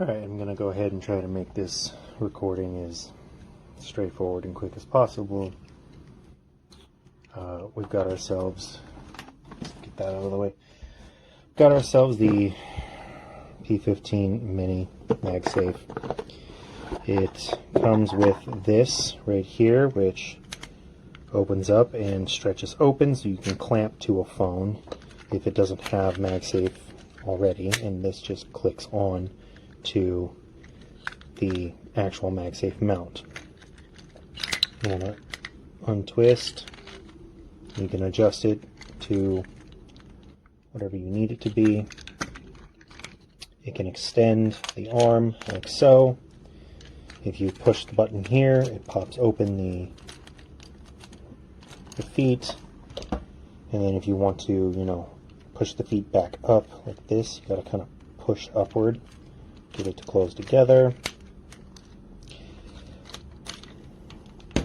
Alright, I'm going to go ahead and try to make this recording as straightforward and quick as possible. We've got ourselves, let's get that out of the way, got ourselves the P15 Mini MagSafe. It comes with this right here, which opens up and stretches open so you can clamp to a phone if it doesn't have MagSafe already, and this just clicks on to the actual MagSafe mount. You want to untwist, you can adjust it to whatever you need it to be. It can extend the arm like so. If you push the button here, it pops open the feet, and then if you want to, you know, push the feet back up like this, you got to kind of push upward, get it to close together,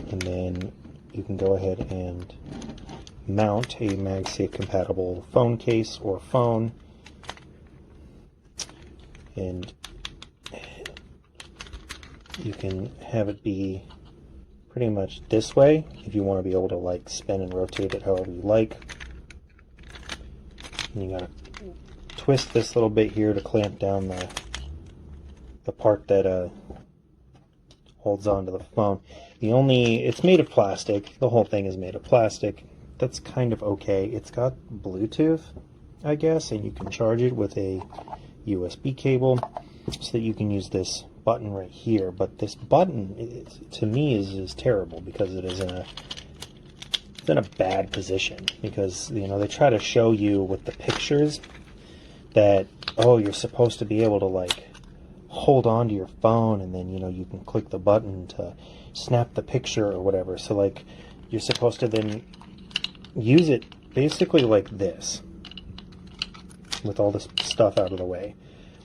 and then you can go ahead and mount a MagSafe compatible phone case or phone, and you can have it be pretty much this way if you want to be able to like spin and rotate it however you like. And you gotta twist this little bit here to clamp down the part that holds onto the phone. It's made of plastic. The whole thing is made of plastic. That's kind of okay. It's got Bluetooth, I guess, and you can charge it with a USB cable so that you can use this button right here. But this button, to me, is terrible because it is in a bad position, because they try to show you with the pictures that, oh, you're supposed to be able to like hold on to your phone, and then you can click the button to snap the picture or whatever. So like you're supposed to then use it basically like this with all this stuff out of the way,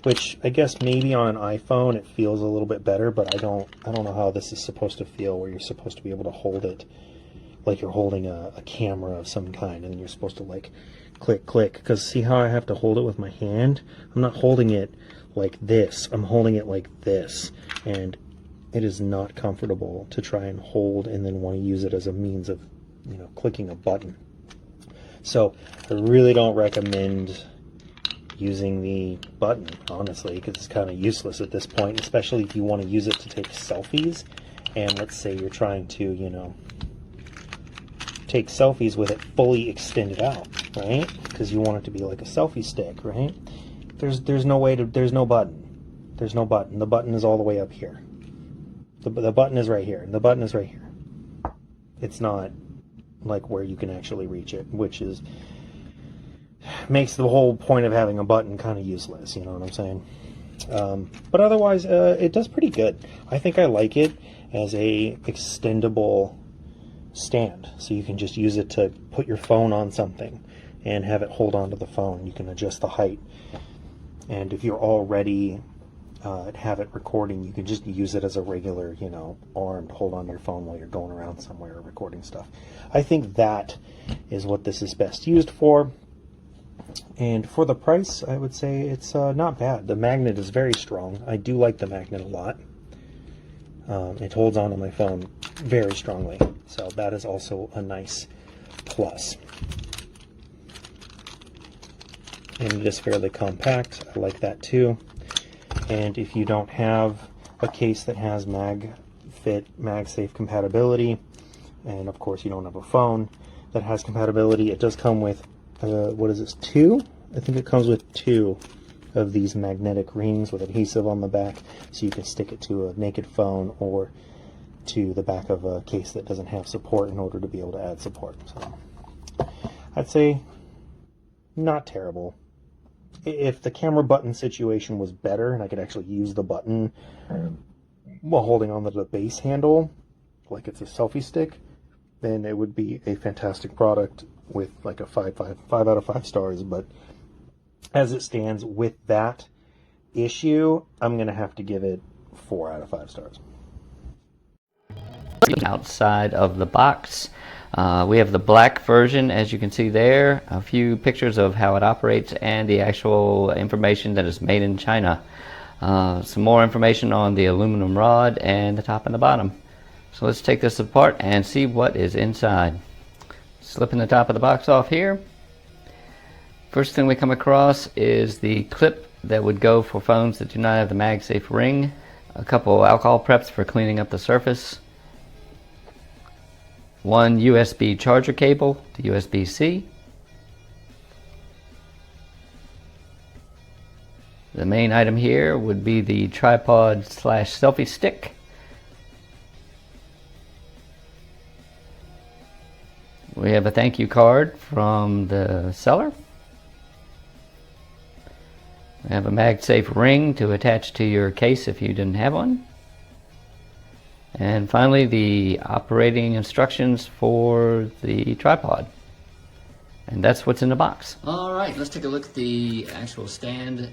which I guess maybe on an iPhone it feels a little bit better, but I don't know how this is supposed to feel, where you're supposed to be able to hold it like you're holding a camera of some kind, and then you're supposed to like click, because see how I have to hold it with my hand? I'm not holding it like this, I'm holding it like this, and it is not comfortable to try and hold and then want to use it as a means of clicking a button. So I really don't recommend using the button, honestly, because it's kind of useless at this point, especially if you want to use it to take selfies. And let's say you're trying to take selfies with it fully extended out, right? Because you want it to be like a selfie stick, right? There's no button. There's no button. The button is all the way up here. The button is right here. The button is right here. It's not like where you can actually reach it, which makes the whole point of having a button kind of useless, you know what I'm saying? But otherwise, it does pretty good. I think I like it as a extendable stand, so you can just use it to put your phone on something and have it hold on to the phone. You can adjust the height, and if you're already have it recording, you can just use it as a regular arm to hold on to your phone while you're going around somewhere recording stuff. I think that is what this is best used for, and for the price I would say it's not bad. The magnet is very strong. I do like the magnet a lot. It holds on to my phone very strongly, so that is also a nice plus. And it is fairly compact. I like that too. And if you don't have a case that has MagSafe compatibility, and of course you don't have a phone that has compatibility, it does come with what is this, 2? I think it comes with 2 of these magnetic rings with adhesive on the back, so you can stick it to a naked phone or to the back of a case that doesn't have support in order to be able to add support. So I'd say not terrible. If the camera button situation was better and I could actually use the button while holding on to the base handle like it's a selfie stick, then it would be a fantastic product with like a 5 out of 5 stars. But as it stands with that issue, I'm going to have to give it 4 out of 5 stars. Outside of the box, we have the black version, as you can see there, a few pictures of how it operates and the actual information that is made in China. some more information on the aluminum rod and the top and the bottom. So let's take this apart and see what is inside. Slipping the top of the box off here. First thing we come across is the clip that would go for phones that do not have the MagSafe ring. A couple alcohol preps for cleaning up the surface. One USB charger cable to USB-C. The main item here would be the tripod / selfie stick. We have a thank you card from the seller. We have a MagSafe ring to attach to your case if you didn't have one. And finally, the operating instructions for the tripod. And that's what's in the box. All right, let's take a look at the actual stand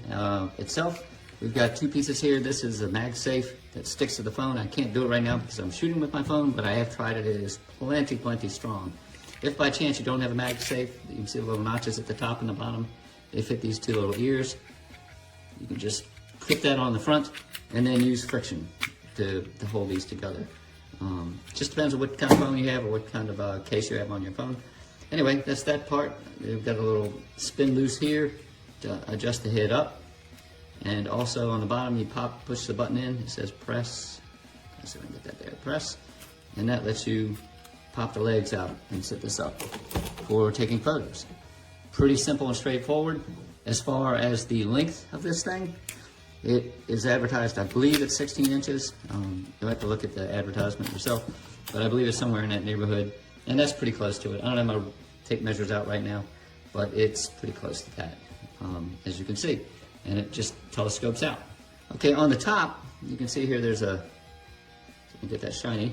itself. We've got two pieces here. This is a MagSafe that sticks to the phone. I can't do it right now because I'm shooting with my phone, but I have tried it. It is plenty strong. If by chance you don't have a MagSafe, you can see the little notches at the top and the bottom. They fit these two little ears. You can just clip that on the front and then use friction to hold these together. Just depends on what kind of phone you have or what kind of case you have on your phone. Anyway, that's that part. We've got a little spin loose here to adjust the head up. And also on the bottom, you push the button in. It says press. Let's see if I can get that there. Press. And that lets you pop the legs out and set this up for taking photos. Pretty simple and straightforward. As far as the length of this thing, it is advertised, I believe it's 16 inches. You'll have to look at the advertisement yourself, but I believe it's somewhere in that neighborhood, and that's pretty close to it. I don't have my tape measures out right now, but it's pretty close to that, as you can see, and it just telescopes out. Okay, on the top, you can see here there's a, so you get that shiny,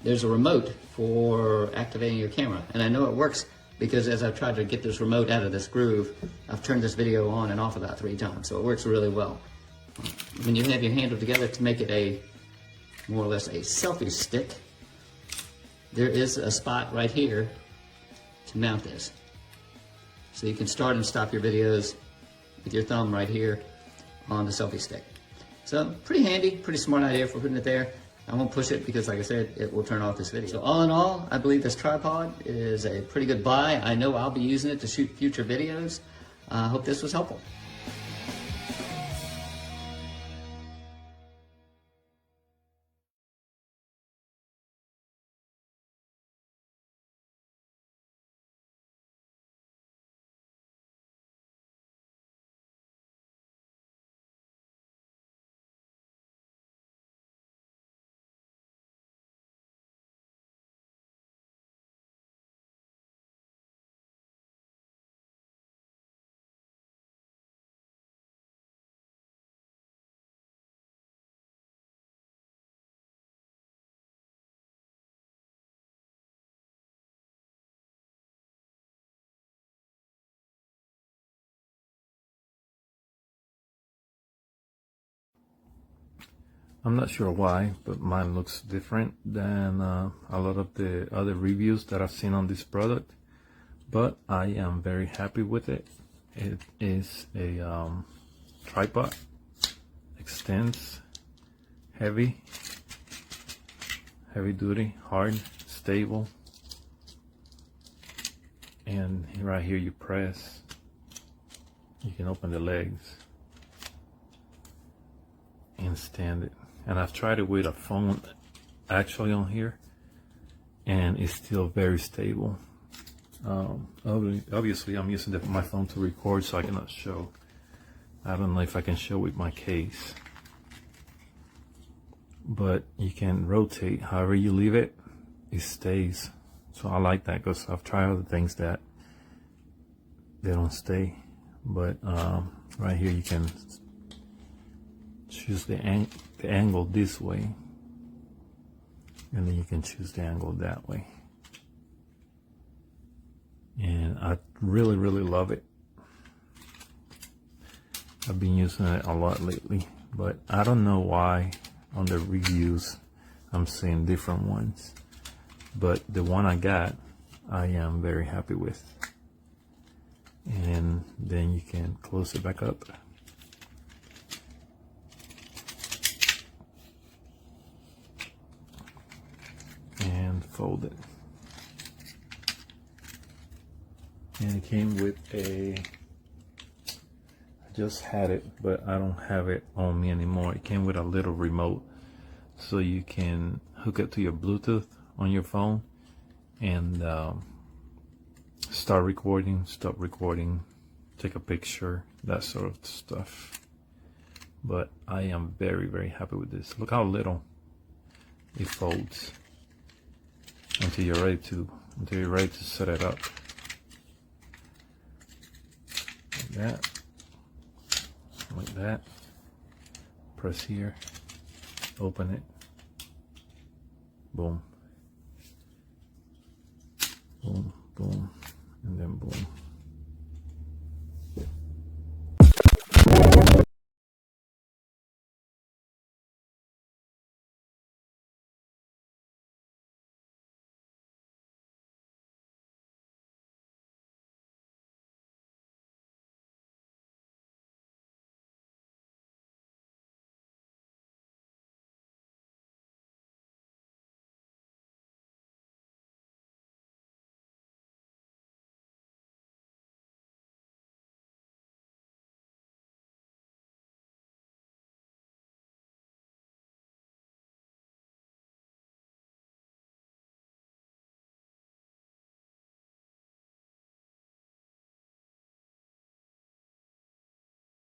there's a remote for activating your camera, and I know it works because as I've tried to get this remote out of this groove, I've turned this video on and off about 3 times, so it works really well. When you have your handle together to make it a, more or less a selfie stick, there is a spot right here to mount this. So you can start and stop your videos with your thumb right here on the selfie stick. So pretty handy, pretty smart idea for putting it there. I won't push it because, like I said, it will turn off this video. So all in all, I believe this tripod is a pretty good buy. I know I'll be using it to shoot future videos. I hope this was helpful. I'm not sure why, but mine looks different than a lot of the other reviews that I've seen on this product, but I am very happy with it. It is a tripod, extends, heavy duty, hard, stable, and right here you press, you can open the legs and stand it. And I've tried it with a phone actually on here, and it's still very stable. Obviously I'm using my phone to record, so I cannot show. I don't know if I can show with my case, but you can rotate however you leave it, it stays. So I like that because I've tried other things that they don't stay. But right here you can choose the angle this way, and then you can choose the angle that way. And I really love it. I've been using it a lot lately, but I don't know why on the reviews I'm seeing different ones, but the one I got I am very happy with. And then you can close it back up fold it. And it came with a, I just had it, but I don't have it on me anymore. It came with a little remote, so you can hook it to your Bluetooth on your phone and start recording, stop recording, take a picture, that sort of stuff. But I am very, very happy with this. Look how little it folds until you're ready to set it up. Like that. Press here, open it, boom, boom, boom, and then boom.